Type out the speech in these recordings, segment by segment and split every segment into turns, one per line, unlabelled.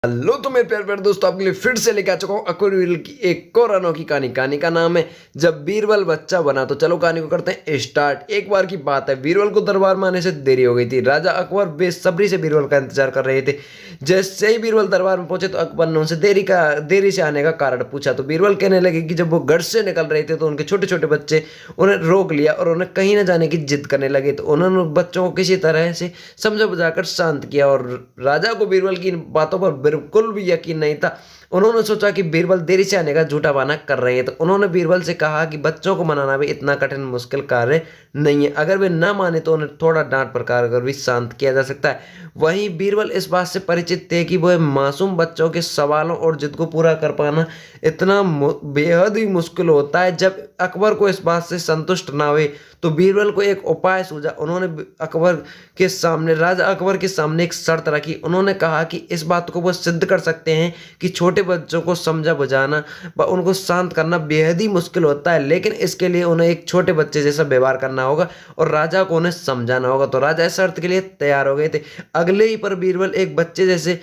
Hello तो मेरे प्यारे प्यारे दोस्तों, आपके लिए फिर से लेकर आ चुका हूँ अकबर बीरबल की एक और अनोखी कहानी। कहानी का नाम है जब बीरबल बच्चा बना। तो चलो कहानी को करते हैं स्टार्ट। एक बार की बात है, बीरबल को दरबार में आने से देरी हो गई थी। राजा अकबर बेसब्री से बीरबल का इंतजार कर रहे थे। जैसे ही बीरबल दरबार में पहुंचे तो अकबर ने उनसे देरी से आने का कारण पूछा। तो बीरबल कहने लगे कि जब वो घर से निकल रहे थे तो उनके छोटे छोटे बच्चे उन्हें रोक लिया और उन्हें कहीं न जाने की जिद करने लगे। तो उन्होंने बच्चों को किसी तरह से समझा बुझाकर शांत किया और राजा को बीरबल की इन बातों पर बिल्कुल भी यकीन नहीं था। उन्होंने सोचा कि बीरबल देरी से आने का झूठा बहाना कर रहे हैं। तो उन्होंने बीरबल से कहा कि बच्चों को मनाना भी इतना कठिन मुश्किल कार्य नहीं है, अगर वे ना माने तो उन्हें थोड़ा डांट प्रकार कर भी शांत किया जा सकता है। वहीं बीरबल इस बात से परिचित थे कि वह मासूम बच्चों के सवालों और जिद को पूरा कर पाना इतना बेहद ही मुश्किल होता है। जब अकबर को इस बात से संतुष्ट ना हुए तो बीरबल को एक उपाय सूझा। उन्होंने राजा अकबर के सामने एक शर्त रखी। उन्होंने कहा कि इस बात को वो सिद्ध कर सकते हैं कि छोटे बच्चों को समझा बुझाना व उनको शांत करना बेहद ही मुश्किल होता है, लेकिन इसके लिए उन्हें एक छोटे बच्चे जैसा व्यवहार करना होगा और राजा को उन्हें समझाना होगा। तो राजा इस शर्त के लिए तैयार हो गए थे। अगले ही पर बीरबल एक बच्चे जैसे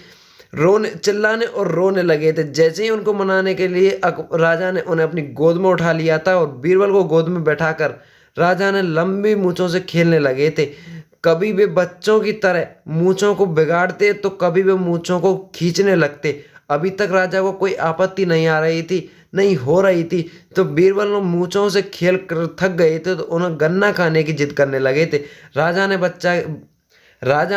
रोने चिल्लाने और रोने लगे थे। जैसे ही उनको मनाने के लिए राजा ने उन्हें अपनी गोद में उठा लिया था और बीरबल को गोद में बैठाकर राजा ने लंबी मूंछों से खेलने लगे थे। कभी वे बच्चों की तरह मूंछों को बिगाड़ते तो कभी वे मूंछों को खींचने लगते। अभी तक राजा को कोई आपत्ति नहीं हो रही थी। तो बीरबल मूंछों से खेल कर थक गए थे तो उन्हें गन्ना खाने की जिद करने लगे थे। राजा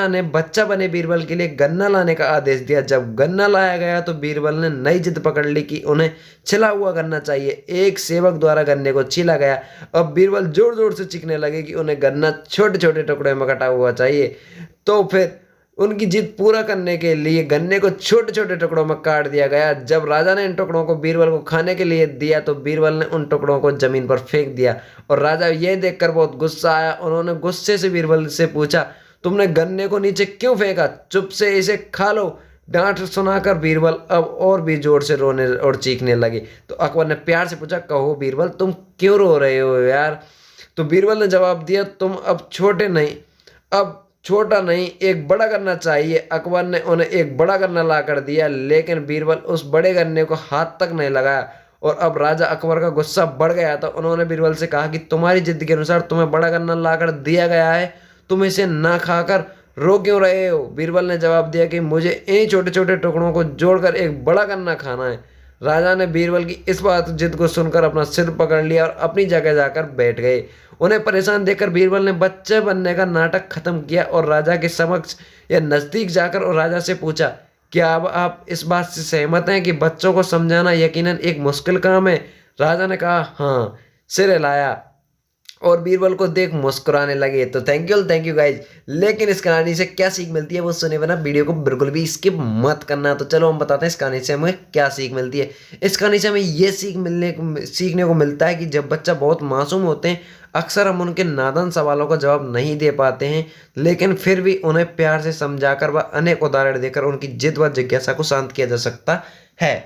ने बच्चा बने बीरबल के लिए गन्ना लाने का आदेश दिया। जब गन्ना लाया गया तो बीरबल ने नई जिद पकड़ ली कि उन्हें छिला हुआ गन्ना चाहिए। एक सेवक द्वारा गन्ने को छीला गया। अब बीरबल जोर जोर से चीखने लगे कि उन्हें गन्ना छोटे छोटे टुकड़ों में कटा हुआ चाहिए। तो फिर उनकी जिद पूरा करने के लिए गन्ने को छोटे छोटे टुकड़ों में काट दिया गया। जब राजा ने इन टुकड़ों को बीरबल को खाने के लिए दिया तो बीरबल ने उन टुकड़ों को जमीन पर फेंक दिया और राजा यह देखकर बहुत गुस्सा आया। उन्होंने गुस्से से बीरबल से पूछा, तुमने गन्ने को नीचे क्यों फेंका? चुप से इसे खा लो। डांट सुनाकर बीरबल अब और भी जोर से रोने और चीखने लगे। तो अकबर ने प्यार से पूछा, कहो बीरबल तुम क्यों रो रहे हो यार? तो बीरबल ने जवाब दिया, तुम अब छोटा नहीं एक बड़ा गन्ना चाहिए। अकबर ने उन्हें एक बड़ा गन्ना ला कर दिया, लेकिन बीरबल उस बड़े गन्ने को हाथ तक नहीं लगाया। और अब राजा अकबर का गुस्सा बढ़ गया था। उन्होंने बीरबल से कहा कि तुम्हारी जिद के अनुसार तुम्हें बड़ा गन्ना ला कर दिया गया है, तुम इसे ना खाकर रो क्यों रहे हो? बीरबल ने जवाब दिया कि मुझे इन छोटे छोटे टुकड़ों को जोड़कर एक बड़ा गन्ना खाना है। राजा ने बीरबल की इस बात जिद को सुनकर अपना सिर पकड़ लिया और अपनी जगह जाकर बैठ गए। उन्हें परेशान देखकर बीरबल ने बच्चे बनने का नाटक खत्म किया और राजा के समक्ष या नजदीक जाकर और राजा से पूछा, क्या अब आप इस बात से सहमत हैं कि बच्चों को समझाना यकीनन एक मुश्किल काम है? राजा ने कहा, हाँ। सिर हिलाया और बीरबल को देख मुस्कुराने लगे। तो थैंक यू गाइज। लेकिन इस कहानी से क्या सीख मिलती है वो सुने बिना वीडियो को बिल्कुल भी स्किप मत करना। तो चलो हम बताते हैं इस कहानी से हमें क्या सीख मिलती है। इस कहानी से हमें ये सीखने को मिलता है कि जब बच्चा बहुत मासूम होते हैं अक्सर हम उनके नादान सवालों का जवाब नहीं दे पाते हैं, लेकिन फिर भी उन्हें प्यार से समझाकर व अनेक उदाहरण देकर उनकी जिद व जिज्ञासा को शांत किया जा सकता है।